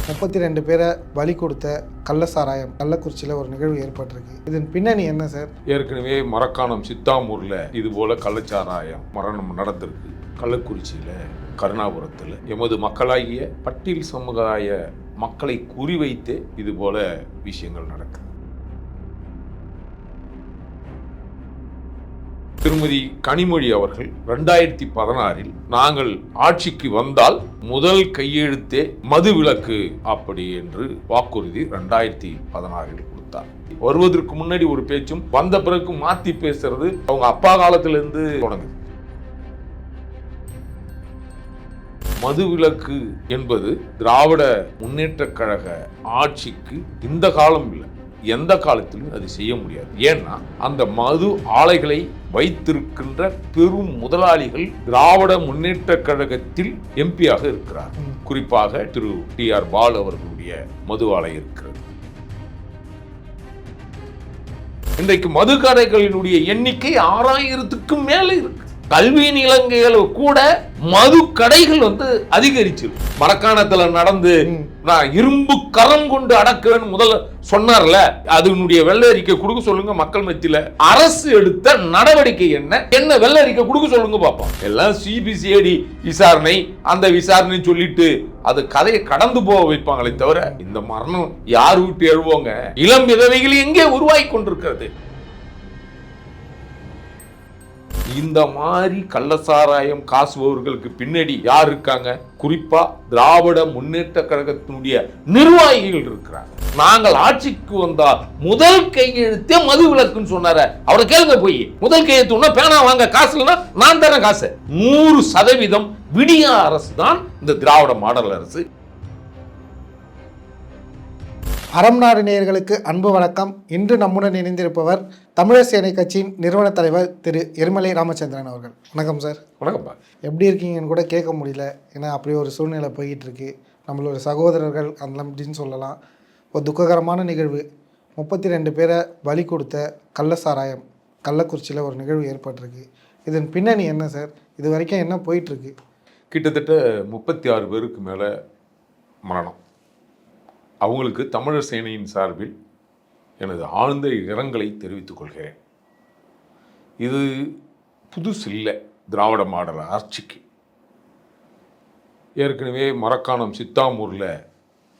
32 பேரை பலி கொடுத்த கள்ளசாராயம் கள்ளக்குறிச்சியில் ஒரு நிகழ்வு ஏற்பட்டிருக்கு. இதன் பின்னணி என்ன சார்? ஏற்கனவே மரக்காணம் சித்தாமூரில் இது போல கள்ளச்சாராயம் மரணம் நடந்திருக்கு. கள்ளக்குறிச்சியில் கருணாபுரத்தில் எமது மக்களாகிய பட்டியல் சமுதாய மக்களை குறிவைத்து இது போல விஷயங்கள் நடக்குது. திருமதி கனிமொழி அவர்கள் 2016 நாங்கள் ஆட்சிக்கு வந்தால் முதல் கையெழுத்தே மது விலக்கு அப்படி என்று வாக்குறுதி 2016 கொடுத்தார். வருவதற்கு முன்னாடி ஒரு பேச்சும் வந்த பிறகு மாத்தி பேசுறது அவங்க அப்பா காலத்திலிருந்து தொடங்குது. மது விலக்கு என்பது திராவிட முன்னேற்ற கழக ஆட்சிக்கு இந்த காலம் இல்லை, எந்த காலத்திலும் அது செய்ய முடியாது. ஏன்னா அந்த மது ஆலைகளை வைத்திருக்கின்ற பெரும் முதலாளிகள் திராவிட முன்னேற்ற கழகத்தில் எம்பியாக இருக்கிறார். குறிப்பாக திரு TR பாலு அவர்களுடைய மது ஆலை இருக்கிறது. இன்றைக்கு மது கடைகளினுடைய எண்ணிக்கை 6000க்கும் மேல இருக்கு. கல்வி நிலங்கள் கூட மது கடைகள் அதிகரிச்சிருக்கு. மரக்காணத்துல நடந்து நான் இரும்பு கரம் கொண்டு அடக்குவேன் முதல்ல சொன்னார்ல, அதனுடைய வெள்ளை அறிக்கை கொடுக்க சொல்லுங்க மக்கள் மத்தியில. அரசு எடுத்த நடவடிக்கை என்ன வெள்ளை அறிக்கை கொடுக்க சொல்லுங்க பாப்போம். எல்லாம் CBCID விசாரணை, அந்த விசாரணை சொல்லிட்டு அது கதையை கடந்து போக வைப்பாங்களே தவிர இந்த மரணம் யார் விட்டு எழுவோங்க? இளம் விதவைகள் எங்கே உருவாகி கொண்டிருக்கிறது? இந்த மாதிரி கள்ளசாராயம் காசுபவர்களுக்கு பின்னாடி யார் இருக்காங்க? குறிப்பா திராவிட முன்னேற்ற கழகத்தினுடைய நிர்வாகிகள் இருக்கிறாங்க. நாங்கள் ஆட்சிக்கு வந்தால் முதல் கையெழுத்தே மது விலக்குன்னு சொன்னார, அவரை கேளுங்க போய். முதல் கையெழுத்து பேனா வாங்க காசு இல்லைன்னா நான் தரேன் காசு. 100% விடிய அரசு தான் இந்த திராவிட மாடல் அரசு. அறம் நாடு நேயர்களுக்கு அன்பு வணக்கம். இன்று நம்முடன் இணைந்திருப்பவர் தமிழர் சேனை கட்சியின் நிறுவன தலைவர் திரு எருமலை ராமச்சந்திரன் அவர்கள். வணக்கம் சார். வணக்கம்ப்பா. எப்படி இருக்கீங்கன்னு கூட கேட்க முடியல, ஏன்னா அப்படி ஒரு சூழ்நிலை போய்கிட்டு இருக்கு. நம்மளோட சகோதரர்கள் அந்த அப்படின்னு சொல்லலாம். ஒரு துக்ககரமான நிகழ்வு, 32 பேரை பலி கொடுத்த கள்ளசாராயம் கள்ளக்குறிச்சியில் ஒரு நிகழ்வு ஏற்பட்டிருக்கு. இதன் பின்னணி என்ன சார்? இது வரைக்கும் என்ன போயிட்டுருக்கு? கிட்டத்தட்ட 36 பேருக்கு மேலே மரணம். அவங்களுக்கு தமிழர் சேனையின் சார்பில் எனது ஆழ்ந்த இரங்கலை தெரிவித்துக் கொள்கிறேன். இது புதுசு இல்லை திராவிட மாடல் ஆட்சிக்கு. ஏற்கனவே மரக்காணம் சித்தாமூரில்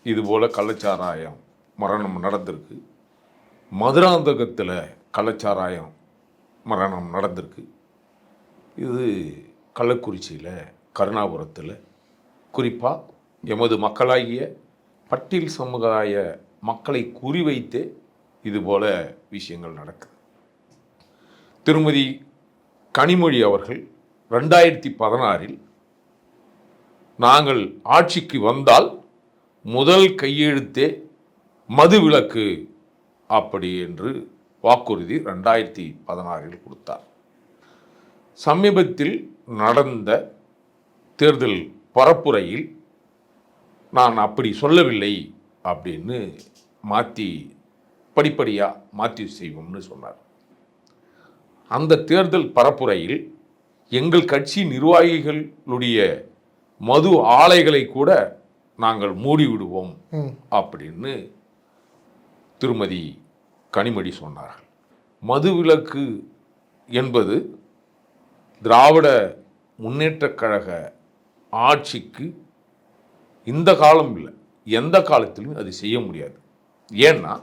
இது போல் கள்ளச்சாராயம் மரணம் நடந்திருக்கு. மதுராந்தகத்தில் கள்ளச்சாராயம் மரணம் நடந்திருக்கு. இது கள்ளக்குறிச்சியில் கருணாபுரத்தில் குறிப்பாக எமது மக்களாகிய பட்டியல் சமுதாய மக்களை குறிவைத்து இது போல விஷயங்கள் நடக்குது. திருமதி கனிமொழி அவர்கள் 2016 நாங்கள் ஆட்சிக்கு வந்தால் முதல் கையெழுத்தே மது விலக்கு அப்படி என்று வாக்குறுதி 2016 கொடுத்தார். சமீபத்தில் நடந்த தேர்தல் பரப்புரையில் நான் அப்படி சொல்லவில்லை அப்படின்னு படிப்படியாக மாற்றி செய்வோம்னு சொன்னார். அந்த தேர்தல் பரப்புரையில் எங்கள் கட்சி நிர்வாகிகளுடைய மது ஆலைகளை கூட நாங்கள் மூடிவிடுவோம் அப்படின்னு திருமதி கனிமொழி சொன்னார்கள். மது விலக்கு என்பது திராவிட முன்னேற்ற கழக ஆட்சிக்கு இந்த காலம் இல்லை, எந்த காலத்திலும் அது செய்ய முடியாது. ஏன்னா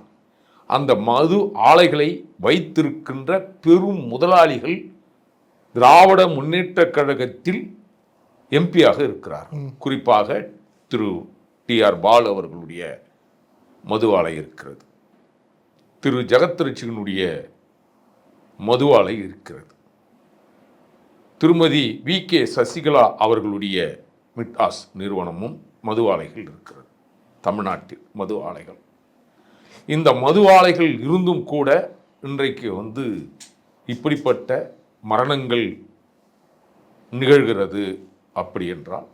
அந்த மது ஆலைகளை வைத்திருக்கின்ற பெரும் முதலாளிகள் திராவிட முன்னேற்ற கழகத்தில் எம்பியாக இருக்கிறார். குறிப்பாக திரு TR பாலு அவர்களுடைய மது ஆலை இருக்கிறது. திரு ஜெகத்ரட்சகனுடைய மது ஆலை இருக்கிறது. திருமதி VK சசிகலா அவர்களுடைய மிட்டாஸ் நிறுவனமும் மது ஆலைகள் இருக்கிறது. தமிழ்நாட்டில் மது ஆலைகள். இந்த மது ஆலைகள் இருந்தும் கூட இன்றைக்கு இப்படிப்பட்ட மரணங்கள் நிகழ்கிறது. அப்படி என்றால்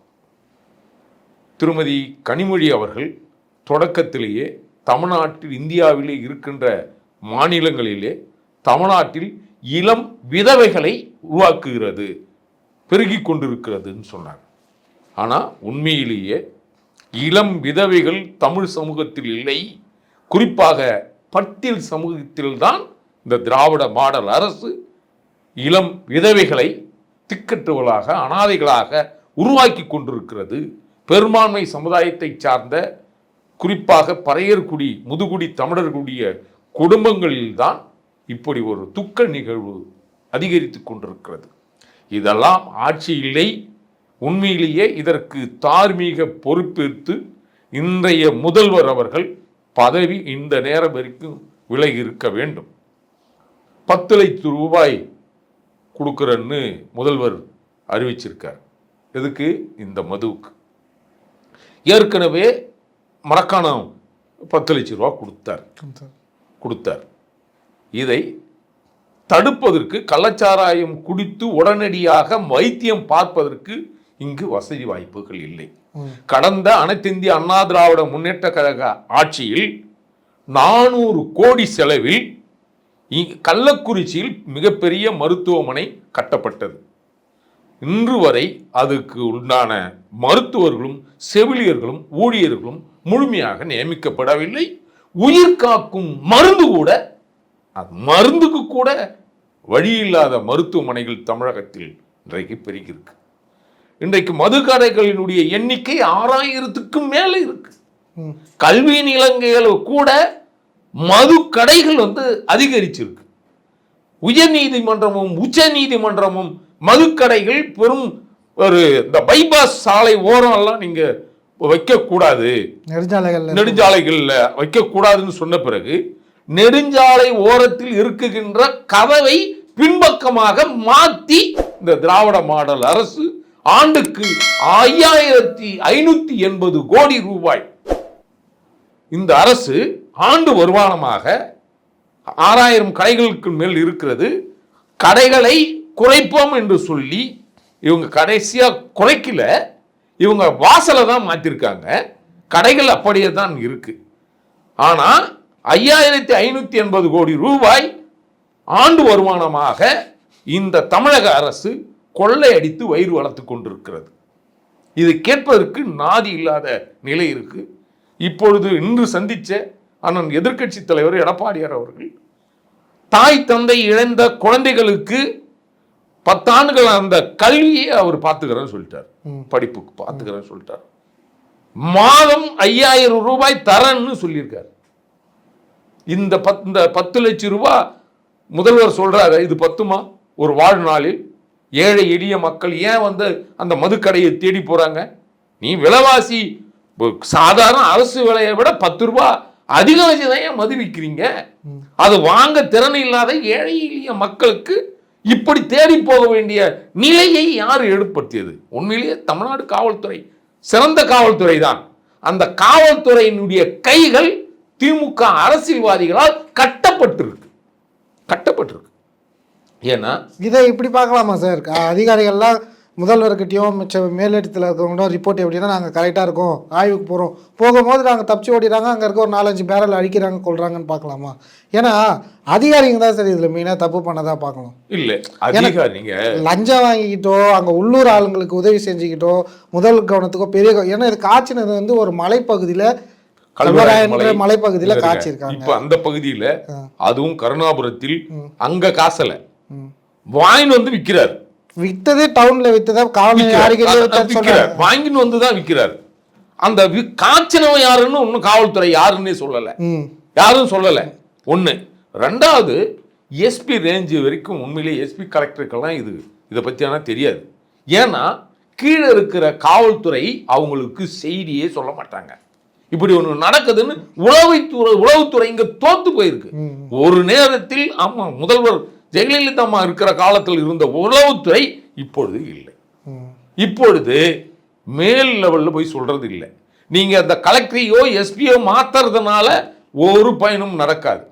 திருமதி கனிமொழி அவர்கள் தொடக்கத்திலேயே தமிழ்நாட்டில் இந்தியாவிலே இருக்கின்ற மாநிலங்களிலே தமிழ்நாட்டில் இளம் விதவைகளை உருவாக்குகிறது, பெருகி கொண்டிருக்கிறதுன்னு சொன்னார். ஆனால் உண்மையிலேயே இளம் விதவைகள் தமிழ் சமூகத்தில் இல்லை. குறிப்பாக பட்டியல் சமூகத்தில்தான் இந்த திராவிட மாடல் அரசு இளம் விதவைகளை திக்கற்றவர்களாக அனாதைகளாக உருவாக்கி கொண்டிருக்கிறது. பெரும்பான்மை சமுதாயத்தை சார்ந்த குறிப்பாக பறையர்குடி முதுகுடி தமிழர்களுடைய குடும்பங்களில்தான் இப்படி ஒரு துக்க நிகழ்வு அதிகரித்து கொண்டிருக்கிறது. இதெல்லாம் ஆட்சி இல்லை. உண்மையிலேயே இதற்கு தார்மீக பொறுப்பேற்று இன்றைய முதல்வர் அவர்கள் பதவி இந்த நேரம் வரைக்கும் விலகி இருக்க வேண்டும். 10 லட்சம் ரூபாய் கொடுக்குறன்னு முதல்வர் அறிவிச்சிருக்கார். எதுக்கு? இந்த மதுவுக்கு. ஏற்கனவே மரக்காணம் 10 லட்சம் ரூபாய் கொடுத்தார். இதை தடுப்பதற்கு கள்ளச்சாராயம் குடித்து உடனடியாக வைத்தியம் பார்ப்பதற்கு இங்கு வசதி வாய்ப்புகள் இல்லை. கடந்த அனைத்திந்திய அண்ணா திராவிட முன்னேற்ற கழக ஆட்சியில் 400 கோடி செலவில் கள்ளக்குறிச்சியில் மிகப்பெரிய மருத்துவமனை கட்டப்பட்டது. இன்று வரை அதுக்கு உண்டான மருத்துவர்களும் செவிலியர்களும் ஊழியர்களும் முழுமையாக நியமிக்கப்படவில்லை. உயிர் காக்கும் மருந்து கூட, மருந்துக்கு கூட வழி இல்லாத மருத்துவமனைகள் தமிழகத்தில் இன்றைக்கு பெருகிருக்கு. இன்றைக்கு மதுக்கடைகளினுடைய எண்ணிக்கை 6000க்கும் மேலே இருக்கு. கல்வி நிலங்கைகள் கூட மது கடைகள் அதிகரிச்சிருக்கு. உயர் நீதிமன்றமும் உச்ச நீதிமன்றமும் மதுக்கடைகள் பெரும் ஒரு இந்த பைபாஸ் சாலை ஓரம் எல்லாம் நீங்க வைக்கக்கூடாது, நெடுஞ்சாலைகள்ல வைக்கக்கூடாதுன்னு சொன்ன பிறகு நெடுஞ்சாலை ஓரத்தில் இருக்குகின்ற கதவை பின்பக்கமாக மாற்றி இந்த திராவிட மாடல் அரசு ஆண்டுக்கு 5580 கோடி ரூபாய் இந்த அரசு ஆண்டு வருமானமாக 6000 கடைகளுக்கு மேல் இருக்கிறது. கடைகளை குறைப்போம் என்று சொல்லி இவங்க கடைசியா குறைக்கல, இவங்க வாசலை தான் மாத்திருக்காங்க. கடைகள் அப்படியே தான் இருக்கு. ஆனா 5580 கோடி ரூபாய் ஆண்டு வருமானமாக இந்த தமிழக அரசு கொள்ளையடித்து வயிறு வளர்த்து கொண்டிருக்கிறது. இது கேட்பதற்கு நாதி இல்லாத நிலை இருக்கு. இப்பொழுது இன்று சந்திச்ச அண்ணன் எதிர்க்கட்சி தலைவர் எடப்பாடியார் அவர்கள் தாய் தந்தை இழந்த குழந்தைகளுக்கு 10 ஆண்டுகள் அந்த கல்வியை அவர் பார்த்துக்கிறேன்னு சொல்லிட்டார், படிப்புக்கு பார்த்துக்கிறேன்னு சொல்லிட்டார். மாதம் 5000 ரூபாய் தரன்னு சொல்லியிருக்காரு. இந்த 10 லட்சம் ரூபாய் முதல்வர் சொல்றாரு, இது பத்துமா ஒரு வாழ்நாளில்? ஏழை எளிய மக்கள் ஏன் அந்த மதுக்கடையை தேடி போறாங்க? நீ விலைவாசி சாதாரண அரசு விலையை விட 10 ரூபாய் அதிகம் வச்சுதான் ஏன் மது விற்கிறீங்க? அது வாங்க திறன் இல்லாத ஏழை எளிய மக்களுக்கு இப்படி தேடி போக வேண்டிய நிலையை யார் ஏற்படுத்தியது? உண்மையிலேயே தமிழ்நாடு காவல்துறை சிறந்த காவல்துறை தான். அந்த காவல்துறையினுடைய கைகள் திமுக அரசியல்வாதிகளால் கட்டப்பட்டிருக்கு. ஏன்னா இதை இப்படி பார்க்கலாமா சார்? அதிகாரிகள்லாம் முதல்வர்கிட்டையும் மிச்ச மேலிடத்தில் இருக்கவங்களோட ரிப்போர்ட் எப்படின்னா நாங்கள் கரெக்டாக இருக்கோம், ஆய்வுக்கு போகிறோம், போகும்போது நாங்கள் தப்பிச்சு ஓடிடுறாங்க, அங்கே இருக்க ஒரு 4-5 பேரல் அடிக்கிறாங்க, கொள்றாங்கன்னு பார்க்கலாமா? ஏன்னா அதிகாரிங்க தான் சார் இதில் மெயினாக தப்பு பண்ணதான் பார்க்கணும். இல்லை, அதிகாரிங்க லஞ்சம் வாங்கிக்கிட்டோ அங்கே உள்ளூர் ஆளுங்களுக்கு உதவி செஞ்சுக்கிட்டோ முதல் கவனத்துக்கோ பெரிய, ஏன்னா இது காய்ச்சினது ஒரு மலைப்பகுதியில் மலைப்பகுதியில் காய்ச்சிருக்காங்க. இப்போ அந்த பகுதியில் அதுவும் கருணாபுரத்தில் அங்கே காசல வாங்கின்னு விற்கிறார். வித்ததே டவுன்ல வித்ததா வாங்கின்னு வந்துதான் விற்கிறார். அந்த காய்ச்சினவன் யாருன்னு ஒன்னும் காவல்துறை யாருன்னே சொல்லல, யாரும் சொல்லல. ஒண்ணு. ரெண்டாவது, எஸ்பி ரேஞ்சு வரைக்கும் உண்மையிலேயே எஸ்பி கலெக்டருக்கெல்லாம் இதை பத்தியான தெரியாது. ஏன்னா கீழே இருக்கிற காவல்துறை அவங்களுக்கு செய்தியே சொல்ல மாட்டாங்க. இப்படி ஒண்ணு நடக்குதுன்னு உளவுத்துறை இங்க தோத்து போயிருக்கு. ஒரு நேரத்தில் ஆமா முதல்வர் ஜெயலலிதா அம்மா இருக்கிற காலத்தில் இருந்த உளவுத்துறை இப்பொழுது இல்லை. இப்பொழுது மேல் லெவல்ல போய் சொல்றது இல்லை. நீங்க அந்த கலெக்டரையோ எஸ்பியோ மாத்துறதுனால ஒரு பயனும் நடக்காது.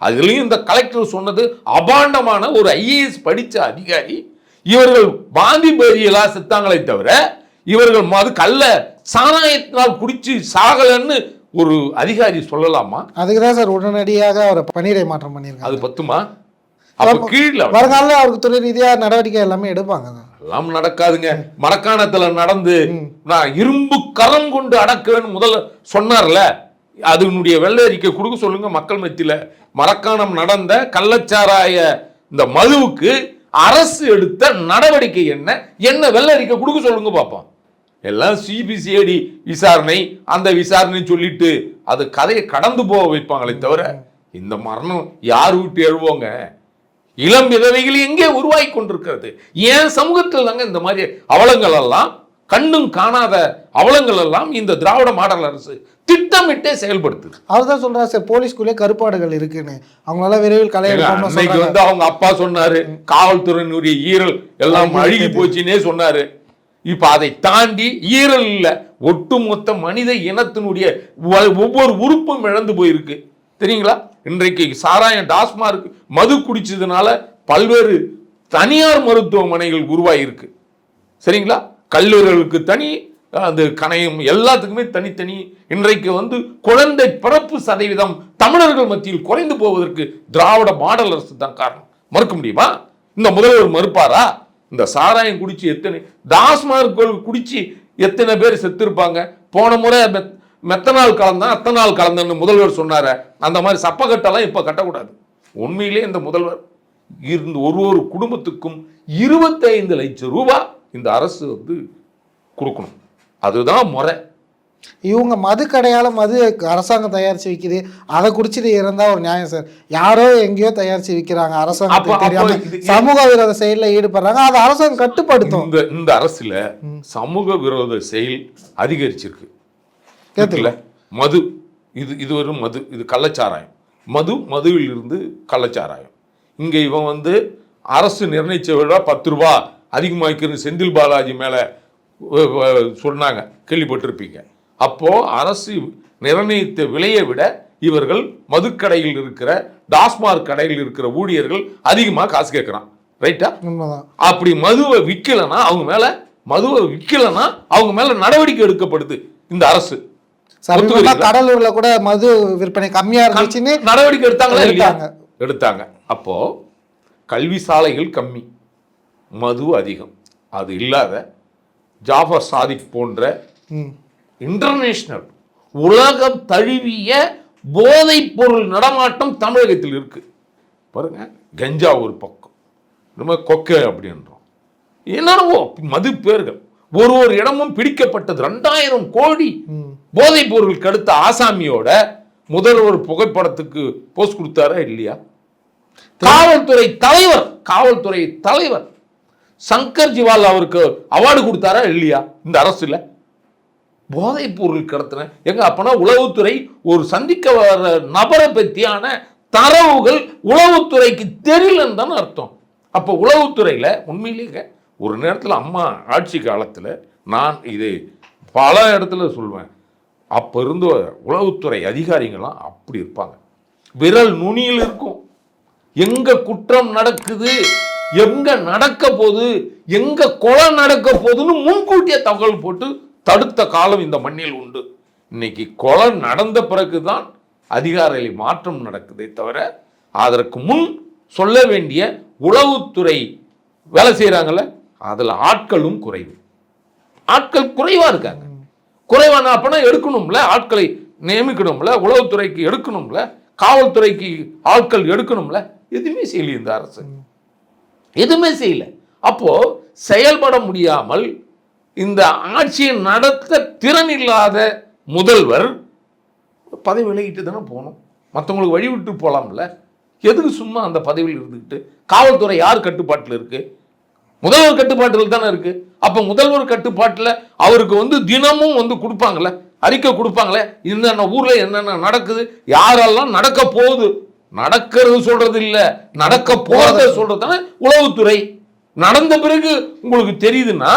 அதுலயும் இந்த கலெக்டர் சொன்னது அபாண்டமான ஒரு ஐஏஎஸ் படிச்ச அதிகாரி. இவர்கள் பாந்தி பேரியலா செத்தாங்களே தவிர இவர்கள் மது கள்ள சாராயத்தினால் குடிச்சு சாகலன்னு ஒரு அதிகாரி சொல்லலாமா? அதுக்குதான் சார் உடனடியாக அவரை பணியிடை மாற்றம் பண்ணியிருக்காங்க. அது பத்துமா? அப்ப கீழே வருங்கால அவருக்கு துறை ரீதியா நடவடிக்கை எல்லாமே எடுப்பாங்க. எல்லாம் நடக்காதுங்க. மரக்காணத்துல நடந்து நான் இரும்பு கரம் கொண்டு அடக்குவேன்னு முதல்ல சொன்னார்ல, அதனுடைய வெள்ளை அறிக்கை கொடுக்க சொல்லுங்க மக்கள் மத்தியில. மரக்காணம் நடந்த கள்ளச்சாராய இந்த மதுவுக்கு அரசு எடுத்த நடவடிக்கை என்ன வெள்ளை அறிக்கை கொடுக்க சொல்லுங்க பாப்போம். எல்லாம் சிபிசிஐடி விசாரணை, அந்த விசாரணை சொல்லிட்டு அது கதையை கடந்து போக வைப்பாங்களே தவிர, இந்த மரணம் யார் விட்டு எழுவோங்க? இளம் விதவைகள் எங்கே உருவாகி கொண்டிருக்கிறது? ஏன் சமூகத்தில் தாங்க இந்த மாதிரி அவலங்கள் எல்லாம், கண்ணும் காணாத அவலங்கள் எல்லாம் இந்த திராவிட மாடல் அரசு திட்டமிட்டே செயல்படுத்துது. அவர் தான் சொல்றாரு சார், போலீஸ்குள்ளே கருப்பாடுகள் இருக்குன்னு, அவங்களால விரைவில் இன்னைக்கு வந்து அவங்க அப்பா சொன்னாரு, காவல்துறையினுடைய ஈரல் எல்லாம் அழுகி போச்சுன்னே சொன்னாரு. இப்ப அதை தாண்டி ஈரல் இல்ல, ஒட்டுமொத்த மனித இனத்தினுடைய ஒவ்வொரு உறுப்பும் இழந்து போயிருக்கு தெரியுங்களா? இன்றைக்கு சாராயம், டாஸ்மார்க் மது குடிச்சதுனால பல்வேறு தனியார் மருத்துவமனைகள் உருவாயிருக்கு சரிங்களா? கல்லூரிகளுக்கு தனி, அந்த கணையம் எல்லாத்துக்குமே தனித்தனி. இன்றைக்கு வந்து குழந்தை பிறப்பு சதவீதம் தமிழர்கள் மத்தியில் குறைந்து போவதற்கு திராவிட மாடல் அரசு தான் காரணம். மறுக்க முடியுமா? இந்த முதல்வர் மறுப்பாரா? இந்த சாராயம் குடிச்சு எத்தனை, டாஸ்மார்க் குடிச்சு எத்தனை பேர் செத்து இருப்பாங்க? போன முறை மெத்தனால் கலந்தான், அத்தனால் கலந்தன்னு முதல்வர் சொன்னார, அந்த மாதிரி சப்பக்கட்டெல்லாம் இப்ப கட்டக்கூடாது. உண்மையிலே இந்த முதல்வர் இருந்து ஒரு குடும்பத்துக்கும் 25 லட்சம் ரூபாய் இந்த அரசு வந்து கொடுக்கணும். அதுதான் முறை. இவங்க மது கடையால மது அரசாங்கம் தயாரிச்சு விற்கிது, அதை குடிச்சிட்டு இருந்தா ஒரு நியாயம் சார். யாரோ எங்கேயோ தயாரிச்சு விற்கிறாங்க, அரசாங்கம் தெரியாம சமூக விரோத செயலில் ஈடுபடுறாங்க, அதை அரசாங்கம் கட்டுப்படுத்தும். இந்த அரசுல சமூக விரோத செயல் அதிகரிச்சிருக்கு. மது, இது ஒரு மது, இது கள்ளச்சாராயம். மதுவில் இருந்து கள்ளச்சாராயம். இங்க இவன் வந்து அரசு நிர்ணயிச்ச விட 10 ரூபாய் அதிகமாக்கிறது செந்தில் பாலாஜி மேல சொன்னாங்க, கேள்விப்பட்டிருப்பீங்க. அப்போ அரசு நிர்ணயித்த விலையை விட இவர்கள் மதுக்கடையில் இருக்கிற, டாஸ்மார்க் கடையில் இருக்கிற ஊழியர்கள் அதிகமாக காசு கேட்கிறான். ரைட்டா? அப்படி மதுவை விற்கலன்னா அவங்க மேல நடவடிக்கை எடுக்கப்படுது இந்த அரசு. கடலூர்ல கூட மது விற்பனை கம்மியா இருந்துச்சுன்னு நடவடிக்கை எடுத்தாங்க. அப்போ கல்வி சாலைகள் கம்மி, மது அதிகம். அது இல்லாத ஜாஃபர் சாதிக் போன்ற இன்டர்நேஷனல் உலகம் தழுவிய போதைப் பொருள் நடமாட்டம் தமிழகத்தில் இருக்கு பாருங்க. கஞ்சா ஒரு பக்கம், நம்ம கொக்கை அப்படின்றோம், என்னென்னவோ மது பேர்கள். ஒரு இடமும் பிடிக்கப்பட்டது 2000 கோடி போதைப் பொருளுக்கு அடுத்த ஆசாமியோட முதல்வர் புகைப்படத்துக்கு போஸ்ட் கொடுத்தாரா இல்லையா? காவல்துறை தலைவர் சங்கர் ஜிவால் அவருக்கு அவார்டு கொடுத்தாரா இல்லையா இந்த அரசுல? போதைப் பொருள் கடத்தின எங்க? அப்பனா உளவுத்துறை ஒரு சந்திக்க வர நபரை பற்றியான தரவுகள் உளவுத்துறைக்கு தெரியலன்னு தானே அர்த்தம். அப்போ உளவுத்துறையில உண்மையிலேயே ஒரு நேரத்தில் அம்மா ஆட்சி காலத்தில், நான் இது பல இடத்துல சொல்வேன், அப்போ இருந்த உளவுத்துறை அதிகாரிகள்லாம் அப்படி இருப்பாங்க, விரல் நுனியில் இருக்கும். எங்க குற்றம் நடக்குது, எங்க நடக்க போகுது, எங்க கொலை நடக்க போகுதுன்னு முன்கூட்டிய தகவல் போட்டு தடுத்த காலம் இந்த மண்ணில் உண்டு. இன்னைக்கு கொலை நடந்த பிறகுதான் அதிகாரிகளை மாற்றம் நடக்குதே தவிர, அதற்கு முன் சொல்ல வேண்டிய உளவுத்துறை வேலை செய்யறாங்கல்ல, அதுல ஆட்களும் குறைவு. ஆட்கள் குறைவா இருக்காங்க. குறைவான அப்பனா எடுக்கணும்ல, ஆட்களை நியமிக்கணும்ல, உளவுத்துறைக்கு எடுக்கணும்ல, காவல்துறைக்கு ஆட்கள் எடுக்கணும்ல. எதுவுமே செய்யல இந்த அரசு, எதுவுமே செய்யல. அப்போ செயல்பட முடியாமல் இந்த ஆட்சியை நடத்த திறன் இல்லாத முதல்வர் பதவி விலகிட்டு தானே போகணும். மற்றவங்களுக்கு வழிவிட்டு போகலாம்ல. எதுக்கு சும்மா அந்த பதவியில் இருந்துக்கிட்டு? காவல்துறை யார் கட்டுப்பாட்டில் இருக்கு? முதல்வர் கட்டுப்பாட்டில் தானே இருக்கு. அப்ப முதல்வர் கட்டுப்பாட்டில் அவருக்கு வந்து தினமும் வந்து கொடுப்பாங்கல்ல, அறிக்கை கொடுப்பாங்களே, என்னென்ன ஊர்ல என்னென்ன நடக்குது, யாரெல்லாம் நடக்க போகுது. நடக்கிறது சொல்றது இல்ல, நடக்க போறத சொல்றது தானே உளவுத்துறை. நடந்த பிறகு உங்களுக்கு தெரியுதுன்னா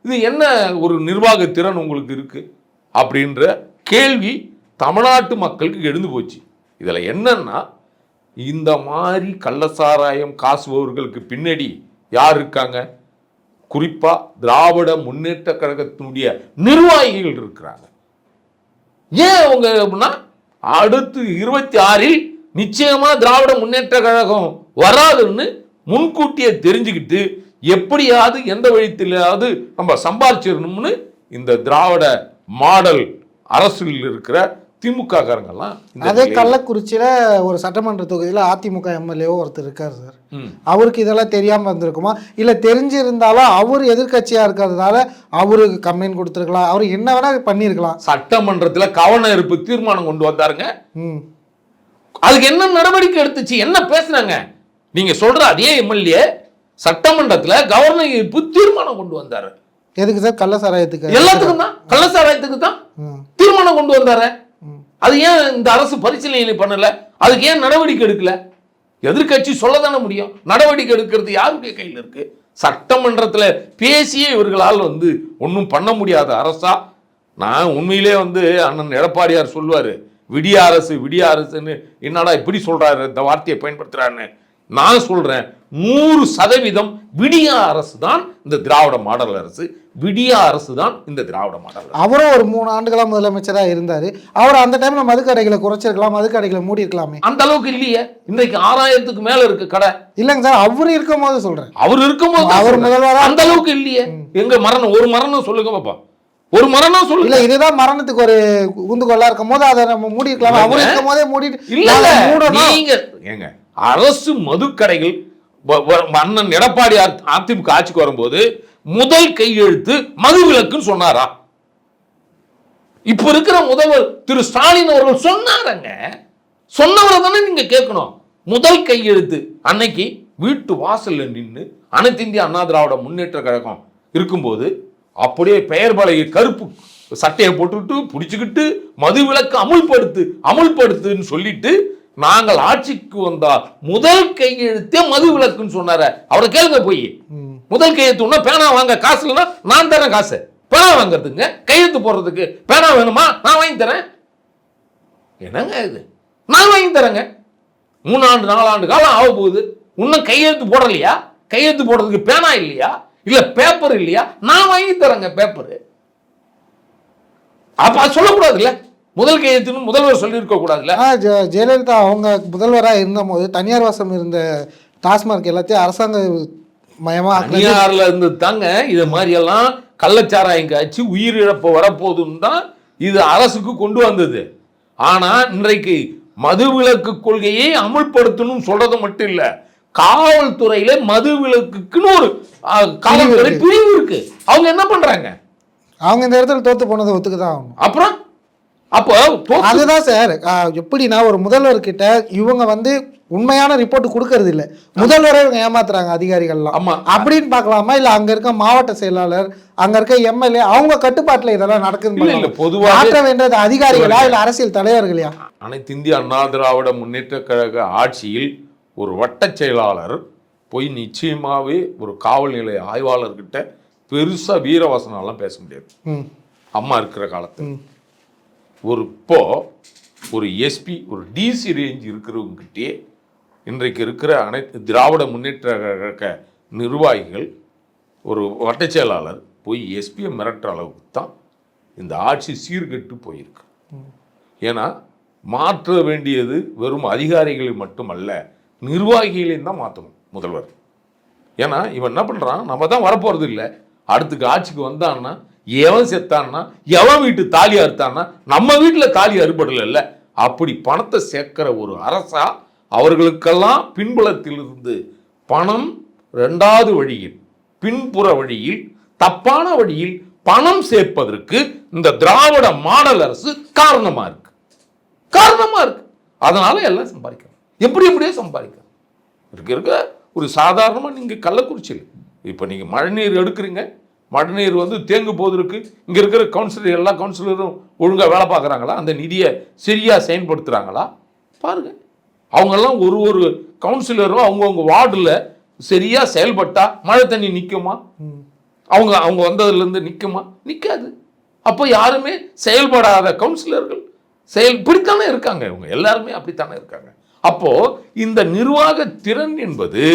இது என்ன ஒரு நிர்வாக திறன் உங்களுக்கு இருக்கு அப்படின்ற கேள்வி தமிழ்நாட்டு மக்களுக்கு எழுந்து போச்சு. இதுல என்னன்னா, இந்த மாதிரி கள்ளசாராயம் காசுபவர்களுக்கு பின்னாடி யார் இருக்காங்க? குறிப்பா திராவிட முன்னேற்ற கழகத்தினுடைய நிர்வாகிகள் இருக்கிறாங்க. ஏன் அவங்க அப்படின்னா, அடுத்து 26இல் நிச்சயமா திராவிட முன்னேற்ற கழகம் வராதுன்னு முன்கூட்டியே தெரிஞ்சுக்கிட்டு எப்படியாவது எந்த வழித்திலாவது நம்ம சம்பாதிச்சிடணும்னு இந்த திராவிட மாடல் அரசில் இருக்கிற திமுக காரங்கெல்லாம் அதே கள்ளக்குறிச்சியில ஒரு சட்டமன்ற தொகுதியில் அதிமுக எம்எல்ஏவோ ஒருத்தர் இருக்காரு சார். அவருக்கு இதெல்லாம் தெரியாம இருந்திருக்குமா, இல்ல தெரிஞ்சிருந்தாலும் அவர் எதிர்கட்சியா இருக்கிறதுனால அவருக்கு கம்ப்ளைண்ட் கொடுத்துருக்கலாம், அவர் என்ன வேணா பண்ணிருக்கலாம். சட்டமன்றத்தில் கவன ஈர்ப்பு தீர்மானம் கொண்டு வந்தாருங்க. அதுக்கு என்ன நடவடிக்கை எடுத்துச்சு, என்ன பேசுனாங்க? நீங்க சொல்ற அதே எம்எல்ஏ சட்டமன்றத்தில் கவன ஈர்ப்பு தீர்மானம் கொண்டு வந்தாரு. எதுக்கு சார்? கள்ளசாராயத்துக்கு. எல்லாத்துக்கும் தான், கள்ளசாராயத்துக்கு தான் தீர்மானம் கொண்டு வந்தாரு. அது ஏன் இந்த அரசு பரிசீலனை பண்ணல? அதுக்கு ஏன் நடவடிக்கை எடுக்கல? எதிர்கட்சி சொல்லதானே முடியும். நடவடிக்கை எடுக்கிறது யாருடைய கையில் இருக்கு? சட்டமன்றத்தில் பேசியே இவர்களால் ஒன்றும் பண்ண முடியாத அரசா. நான் உண்மையிலே அண்ணன் எடப்பாடியார் சொல்லுவாரு, விடிய அரசு விடிய அரசுன்னு. என்னடா இப்படி சொல்றாரு, இந்த வார்த்தையை பயன்படுத்துறாருன்னு. நான் சொல்றேன் 100% விடிய அரசு தான் இந்த திராவிட மாடல் அரசு. விடிய அரசு தான் இந்த திராவிட மாடல். அவரும் ஒரு 3 ஆண்டுகளா முதலமைச்சராக இருந்தாரு. அவர் அந்த டைம்ல மதுக்கடைகளை குறைச்சிருக்கலாம், மதுக்கடைகளை மூடி இருக்கலாமே. அந்த அளவுக்கு இல்லையே. இன்றைக்கு 6000க்கு மேல இருக்கு கடை. இல்லைங்க சார், அவர் இருக்கும் போது சொல்றேன். அவர் இருக்கும் போது அவர் முதல்வரா அந்த அளவுக்கு இல்லையே. எங்க மரணம், ஒரு மரணம் சொல்லுங்க பாப்பா, ஒரு மரணம் சொல்லுங்க. இல்ல இதுதான் மரணத்துக்கு ஒரு ஊந்துகோலா இருக்கும் போது அதை நம்ம மூடி இருக்கலாம். அவர் இருக்கும் போதே மூடிட்டு இல்ல. நீங்க ஏங்க அரசு மதுக்கடைகள் அண்ணன் எடப்பாடியார் அதிமுக ஆட்சிக்கு வரும்போது முதல் கையெழுத்து மதுவிலக்குன்னு சொன்னாரா? இப்ப இருக்கிற முதல்வர் திரு ஸ்டாலின் அவர்கள் சொன்னாரங்க. சொன்னவரை தானே நீங்க கேட்கணும். முதல் கையெழுத்து அன்னைக்கு வீட்டு வாசல்ல நின்று அனைத்து இந்திய அண்ணா திராவிட முன்னேற்ற கழகம் இருக்கும்போது அப்படியே பெயர் பலகை கருப்பு சட்டையை போட்டுட்டு பிடிச்சுக்கிட்டு மதுவிலக்கு அமுல்படுத்துன்னு சொல்லிட்டு நாங்கள் ஆட்சிக்கு வந்தா முதல் கையெழுத்தே மதுவிலக்குன்னு சொன்னார. அவரை கேளுங்க போய். முதல் கையெழுத்து பேனா வாங்க காசு இல்லைன்னா நான் தரேன் காசு. பேனா வாங்கறதுங்க, கையெழுத்து போடுறதுக்கு பேனா வேணுமா, நான் வாங்கி தரேன். என்னங்க இது? நான் வாங்கி தரேங்க. 3 ஆண்டு 4 ஆண்டு காலம் ஆக போகுது, இன்னும் கையெழுத்து போடலையா? கையெழுத்து போடுறதுக்கு பேனா இல்லையா, இல்ல பேப்பர் இல்லையா? நான் வாங்கி தரேங்க பேப்பர். அப்ப சொல்லக்கூடாது இல்ல, முதல் கையெழுத்துன்னு முதல்வர் சொல்லி இருக்க கூடாதுல்ல. ஜெயலலிதா அவங்க முதல்வராக இருந்த போது தனியார் வசம் இருந்த டாஸ்மார்க் எல்லாத்தையும் அரசாங்க மயமா தனியார்ல இருந்து தாங்க இது மாதிரி எல்லாம் கள்ளச்சாராயம் காய்ச்சி உயிரிழப்பு வரப்போதுன்னு தான் இது அரசுக்கு கொண்டு வந்தது. ஆனா இன்றைக்கு மதுவிலக்கு கொள்கையை அமுல்படுத்தணும் சொல்றது மட்டும் இல்ல, காவல்துறையில மதுவிலக்குன்னு ஒரு காவல்துறை பிரிவு இருக்கு. அவங்க என்ன பண்றாங்க? அவங்க இந்த இடத்துல தோத்து போனதை ஒத்துக்குதான் ஆகணும். அப்புறம் அப்போ அதுதான் சார், எப்படின்னா ஒரு முதல்வர் கிட்ட இவங்க உண்மையான ரிப்போர்ட் கொடுக்கறது இல்லை, முதல்வரை இவங்க ஏமாத்துறாங்க அதிகாரிகள்லாம் அப்படின்னு பார்க்கலாமா? இல்ல அங்க இருக்க மாவட்ட செயலாளர், அங்க இருக்க எம்எல்ஏ அவங்க கட்டுப்பாட்டுல இதெல்லாம் நடக்குது. பொதுவாக மாற்ற வேண்டியது அதிகாரிகளா இல்ல அரசியல் தலைவர்களா? அனைத்து இந்திய அண்ணா திராவிட முன்னேற்ற கழக ஆட்சியில் ஒரு வட்ட செயலாளர் போய் நிச்சயமாவே ஒரு காவல் நிலைய ஆய்வாளர்கிட்ட பெருசா வீரவசனம்லாம் பேச முடியாது. அம்மா இருக்கிற காலத்துல ஒரு எஸ்பி ஒரு டிசி ரேஞ்ச் இருக்கிறவங்ககிட்டே இன்றைக்கு இருக்கிற அனைத்து திராவிட முன்னேற்ற கழக நிர்வாகிகள் ஒரு வட்ட செயலாளர் போய் எஸ்பியை மிரட்டுற அளவுக்கு தான் இந்த ஆட்சி சீர்கெட்டு போயிருக்கு. ஏன்னா மாற்ற வேண்டியது வெறும் அதிகாரிகளை மட்டுமல்ல, நிர்வாகிகளையும் தான் மாற்றணும் முதல்வர். ஏன்னா இவன் என்ன பண்ணுறான், நம்ம தான் வரப்போகிறது இல்லை, அடுத்துக்கு ஆட்சிக்கு வந்தான்னா எவன் செத்தான்னா, எவன் வீட்டு தாலி அறுத்தான்னா நம்ம வீட்டில் தாலி அறுபடல. அப்படி பணத்தை சேர்க்கிற ஒரு அரசா அவர்களுக்கெல்லாம் பின்புலத்திலிருந்து பணம் 2வது வழியில் பின்புற வழியில் தப்பான வழியில் பணம் சேர்ப்பதற்கு இந்த திராவிட மாடல் அரசு காரணமா இருக்கு. அதனால எல்லாம் சம்பாதிக்கணும், எப்படியோ சம்பாதிக்கணும். இருக்க ஒரு சாதாரணமா நீங்க கள்ளக்குறிச்சியில் இப்ப நீங்க மழைநீர் எடுக்கிறீங்க, மழைநீர் தேங்கு போது இருக்கு. இங்க இருக்கிற கவுன்சிலர், எல்லா கவுன்சிலரும் ஒழுங்கா வேலை பார்க்குறாங்களா? அந்த நிதியை சரியா செயல்படுத்துறாங்களா பாருங்க. அவங்கெல்லாம் ஒரு கவுன்சிலரும் அவங்கவுங்க வார்டில் சரியா செயல்பட்டா மழை தண்ணி நிற்குமா? அவங்க வந்ததுலேருந்து நிற்குமா? நிற்காது. அப்போ யாருமே செயல்படாத கவுன்சிலர்கள் இப்படித்தானே இருக்காங்க. இவங்க எல்லாருமே அப்படித்தானே இருக்காங்க. அப்போ இந்த நிர்வாக திறன் என்பது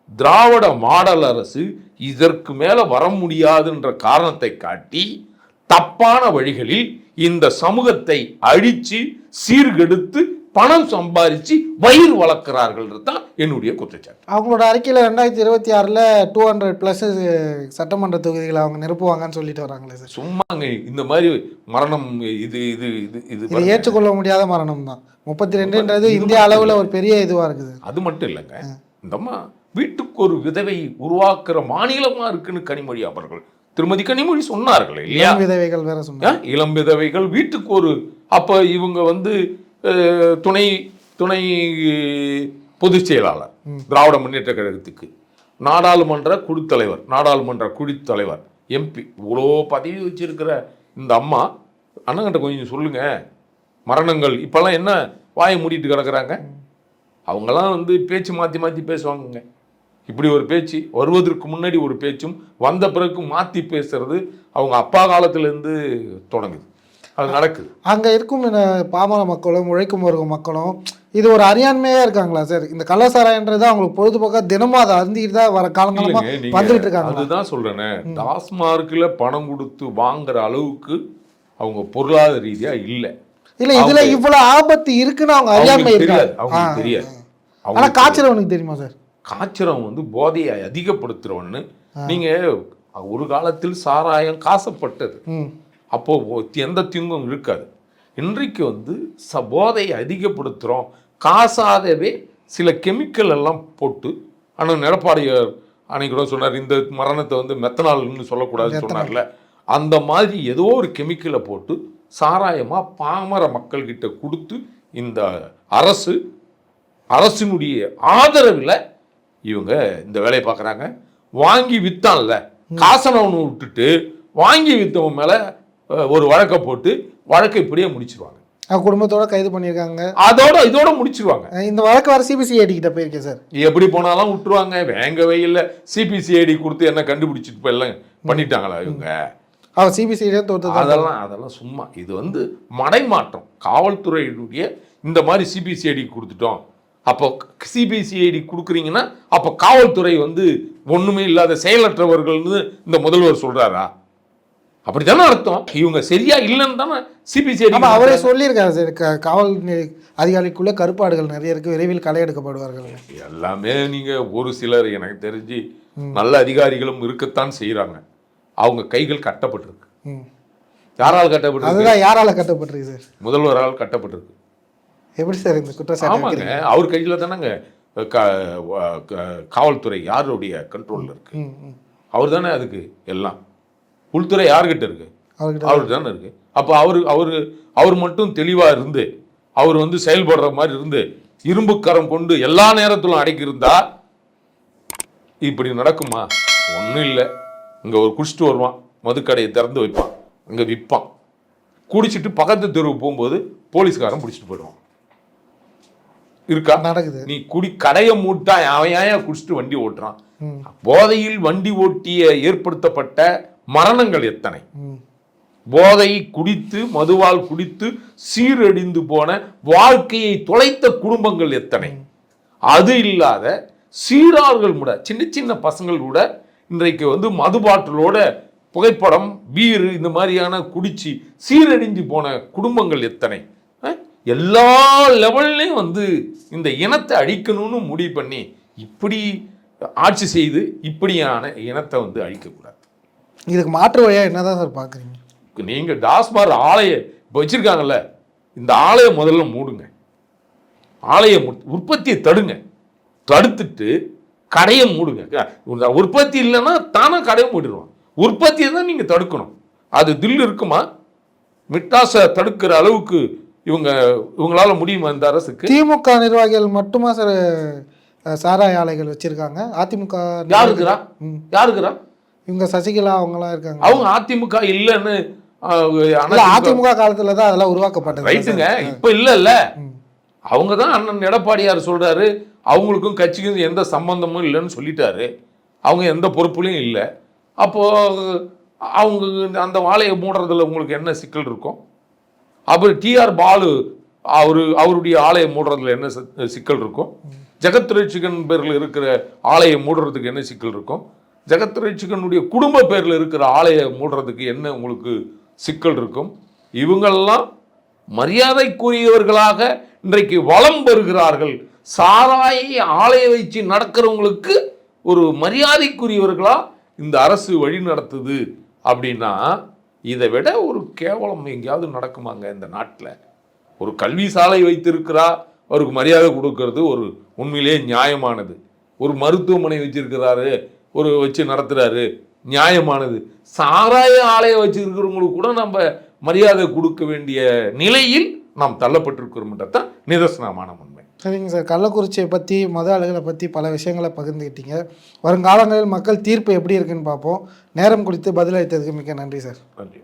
திராவிட மாடல் அரசு இதற்கு மேல வர முடியாதுன்ற காரணத்தை காட்டி தப்பான வழிகளில் இந்த சமூகத்தை அழிச்சு சீர்கெடுத்து பணம் சம்பாதிச்சு வயிறு வளர்க்கிறார்கள் தான் என்னுடைய குற்றச்சாட்டு. அவங்களோட அறிக்கையில் 2026 200+ சட்டமன்ற தொகுதிகளை அவங்க நிரப்புவாங்கன்னு சொல்லிட்டு வராங்களே சார். சும்மாங்க இந்த மாதிரி மரணம் இது இது இது இது ஏற்றுக்கொள்ள முடியாத மரணம் தான். 32ன்றது இந்திய அளவில் ஒரு பெரிய இதுவாக இருக்குது. அது மட்டும் இல்லைங்க, இந்த அம்மா வீட்டுக்கு ஒரு விதவை உருவாக்குற மாநிலமா இருக்குன்னு கனிமொழி அவர்கள் திருமதி கனிமொழி சொன்னார்கள் இல்லையா? விதவைகள் வேற சொன்னாங்க. இளம் விதவைகள் வீட்டுக்கு ஒரு, அப்ப இவங்க வந்து துணை துணை பொதுச் செயலாளர் திராவிட முன்னேற்ற கழகத்துக்கு, நாடாளுமன்ற குழுத்தலைவர் எம்பி, இவ்வளோ பதவி வச்சிருக்கிற இந்த அம்மா அண்ணங்கிட்ட கொஞ்சம் சொல்லுங்க, மரணங்கள் இப்பெல்லாம் என்ன வாயை மூடிட்டு கிடக்குறாங்க? அவங்கெல்லாம் வந்து பேச்சு மாற்றி மாற்றி பேசுவாங்கங்க. இப்படி ஒரு பேச்சு வருவதற்கு முன்னாடி ஒரு பேச்சும் வந்த பிறகு மாற்றி பேசுறது அவங்க அப்பா காலத்திலேருந்து தொடங்குது, அது நடக்குது. அங்கே இருக்கும் பாமர மக்களும் உழைக்கும் வர்க்க மக்களும் இது ஒரு அறியாண்மையாக இருக்காங்களா சார்? இந்த கள்ளசாராயன்றது அவங்களுக்கு பொழுதுபோக்காக தினமும் அதை அருந்திட்டு தான் வர காலங்களாக வந்துட்டு இருக்காங்க. அதுதான் சொல்றேனே, டாஸ்மார்க்கில் பணம் கொடுத்து வாங்குற அளவுக்கு அவங்க பொருளாதார ரீதியாக இல்லை. இதுல இவ்வளவு ஆபத்து இருக்குன்னு அவங்க அறியாமை தெரியாது, அவங்களுக்கு தெரியாது. ஆனா காய்ச்சறவனுக்கு தெரியுமா சார்? காய்ச்சறவன் வந்து போதையை அதிகப்படுத்துறவன்னு. நீங்க ஒரு காலத்தில் சாராயம் காசப்பட்டது, அப்போ எந்த தீங்கும் இருக்காது. இன்றைக்கு வந்து போதையை அதிகப்படுத்துறோம், காசாகவே சில கெமிக்கல் எல்லாம் போட்டு. ஆனால் எடப்பாடியார் அன்னைக்கு கூட சொன்னார், இந்த மரணத்தை வந்து மெத்தனால்னு சொல்லக்கூடாதுன்னு சொன்னார்ல, அந்த மாதிரி ஏதோ ஒரு கெமிக்கலை போட்டு சாராயமா பாமர மக்கள்கிட்ட கொடுத்து இந்த அரசினுடைய ஆதரவில் இவங்க இந்த வேலையை பார்க்குறாங்க. வாங்கி வித்தான்ல, காசனவனு விட்டுட்டு வாங்கி வித்தவன் மேலே ஒரு வழக்கை போட்டு வழக்கை இப்படியே முடிச்சிருவாங்க. குடும்பத்தோட கைது பண்ணியிருக்காங்க, இதோட முடிச்சிருவாங்க. இந்த வழக்கு வர சிபிசிஐடி கிட்ட போயிருக்கேன் சார். எப்படி போனாலும் விட்டுருவாங்க, வேங்கவே இல்லை. சிபிசிஐடி கொடுத்து என்ன கண்டுபிடிச்சிட்டு இப்போ எல்லாம் பண்ணிட்டாங்களா இவங்க? சிபிசிஐடி அதெல்லாம் சும்மா. இது வந்து மடைமாற்றம். காவல்துறையினுடைய இந்த மாதிரி சிபிசிஐடி கொடுத்துட்டோம், அப்போ சிபிசிஐடி கொடுக்குறீங்கன்னா அப்போ காவல்துறை வந்து ஒன்றுமே இல்லாத செயலற்றவர்கள்னு இந்த முதல்வர் சொல்கிறாரா? அப்படித்தானே அர்த்தம். இவங்க சரியா இல்லைன்னு தானே சிபிசிஐடி அவரே சொல்லியிருக்காரு சார். காவல் அதிகாரிக்குள்ளே கருப்பாடுகள் நிறைய இருக்கு, விரைவில் களை எடுக்கப்படுவார்கள். எல்லாமே நீங்கள் ஒரு சிலர் எனக்கு தெரிஞ்சு நல்ல அதிகாரிகளும் இருக்கத்தான் செய்கிறாங்க. அவங்க கைகள் கட்டப்பட்டிருக்கு. யாரால் கட்டப்பட்டிருக்கு? அதுதான் யாரால கட்டப்பட்டிருக்கு சார்? முதல்வரால் கட்டப்பட்டிருக்கு. எப்படி சார் இந்த குற்றச்சாட்டு? ஆமாங்க, அவர் கையில் தானேங்க காவல்துறை யாருடைய கண்ட்ரோலில் இருக்கு? அவர் தானே அதுக்கு எல்லாம். உள்துறை யார்கிட்ட இருக்கு? அவருக்கு தானே இருக்கு. அப்போ அவர் மட்டும் தெளிவாக இருந்து அவர் வந்து செயல்படுற மாதிரி இருந்து இரும்புக்கரம் கொண்டு எல்லா நேரத்திலும் அடக்கி இருந்தா இப்படி நடக்குமா? ஒன்றும் இல்லை. இங்கே ஒரு குடிச்சிட்டு வருவான், மதுக்கடையை திறந்து வைப்பான், இங்கே விற்பான், குடிச்சிட்டு பக்கத்து தெருவு போகும்போது போலீஸ்காரன் பிடிச்சிட்டு போயிடுவான். இருக்கா? நடக்குது. நீ கடையை மூட்டா அவன் குடிச்சிட்டு வண்டி ஓட்டுறான். போதையில் வண்டி ஓட்டிய ஏற்படுத்தப்பட்ட மரணங்கள் எத்தனை? போதை குடித்து மதுவால் குடித்து சீரழிந்து போன வாழ்க்கையை தொலைத்த குடும்பங்கள் எத்தனை? அது இல்லாத சீரார்கள் கூட, சின்ன சின்ன பசங்கள் கூட இன்றைக்கு வந்து மது பாட்டிலோட புகைப்படம், பீரு இந்த மாதிரியான குடிச்சு சீரழிஞ்சு போன குடும்பங்கள் எத்தனை? எல்லா லெவல்லையும் வந்து இந்த இனத்தை அழிக்கணும்னு முடிவு பண்ணி இப்படி ஆட்சி செய்து இப்படியான இனத்தை வந்து அழிக்கக்கூடாது. இதுக்கு மாற்று வழியா என்னதான் சார் பார்க்குறீங்க? நீங்கள் டாஸ்மாக் ஆலையை இப்போ வச்சிருக்காங்கல்ல, இந்த ஆலையை முதல்ல மூடுங்க, ஆலையை உற்பத்தியை தடுத்துட்டு கடையை மூடுங்க. உற்பத்தி இல்லைன்னா தானே கடையை மூடிடுவான். உற்பத்தியை தான் நீங்கள் தடுக்கணும். அது தில் இருக்குமா? மிட்டாசை தடுக்கிற அளவுக்கு இவங்களால முடியுமா இந்த அரசுக்கு? திமுக நிர்வாகிகள் மட்டுமா சார் சாராய ஆலைகள் வச்சிருக்காங்க? அதிமுக யாருக்குறா? இவங்க சசிகலா அவங்களாம் இருக்காங்க. அவங்க அதிமுக இல்லைன்னு அதிமுக காலத்துல தான் அதெல்லாம் உருவாக்கப்பட்டது. ரைட்டுங்க, இப்ப இல்ல. அவங்க தான் அண்ணன் எடப்பாடியார் சொல்றாரு, அவங்களுக்கும் கட்சிக்கும் எந்த சம்பந்தமும் இல்லைன்னு சொல்லிட்டாரு. அவங்க எந்த பொறுப்புலையும் இல்லை. அப்போ அவங்க அந்த வாழையை மூடுறதுல உங்களுக்கு என்ன சிக்கல் இருக்கும்? அப்புறம் டிஆர் பாலு அவருடைய ஆலையை மூடுறதுல என்ன சிக்கல் இருக்கும்? ஜெகத்ரே சிக்கன் பேரில் இருக்கிற ஆலையை மூடுறதுக்கு என்ன சிக்கல் இருக்கும்? ஜெகத்ரே சிக்கனுடைய குடும்ப பேரில் இருக்கிற ஆலையை மூடுறதுக்கு என்ன உங்களுக்கு சிக்கல் இருக்கும்? இவங்கெல்லாம் மரியாதைக்குரியவர்களாக இன்றைக்கு வலம் வருகிறார்கள். சாராயை ஆலையை வச்சு நடக்கிறவங்களுக்கு ஒரு மரியாதைக்குரியவர்களா இந்த அரசு வழி நடத்துது அப்படின்னா இதை விட ஒரு கேவலம் எங்கேயாவது நடக்குமாங்க இந்த நாட்டில்? ஒரு கல்வி சாலை வைத்திருக்கிறா, அவருக்கு மரியாதை கொடுக்கறது ஒரு உண்மையிலேயே நியாயமானது. ஒரு மருத்துவமனை வச்சிருக்கிறாரு, ஒரு வச்சு நடத்துறாரு, நியாயமானது. சாராய ஆலையை வச்சிருக்கிறவங்களுக்கு கூட நம்ம மரியாதை கொடுக்க வேண்டிய நிலையில் நாம் தள்ளப்பட்டிருக்கிறோம்ன்றதான் நிதர்சனமான உண்மை. சரிங்க சார், கள்ளக்குறிச்சியை பற்றி மத ஆளுகளை பற்றி பல விஷயங்களை பகிர்ந்துக்கிட்டீங்க. வருங்காலங்களில் மக்கள் தீர்ப்பு எப்படி இருக்குன்னு பார்ப்போம். நேரம் குறித்து பதிலளித்ததுக்கு மிக்க நன்றி சார். நன்றி.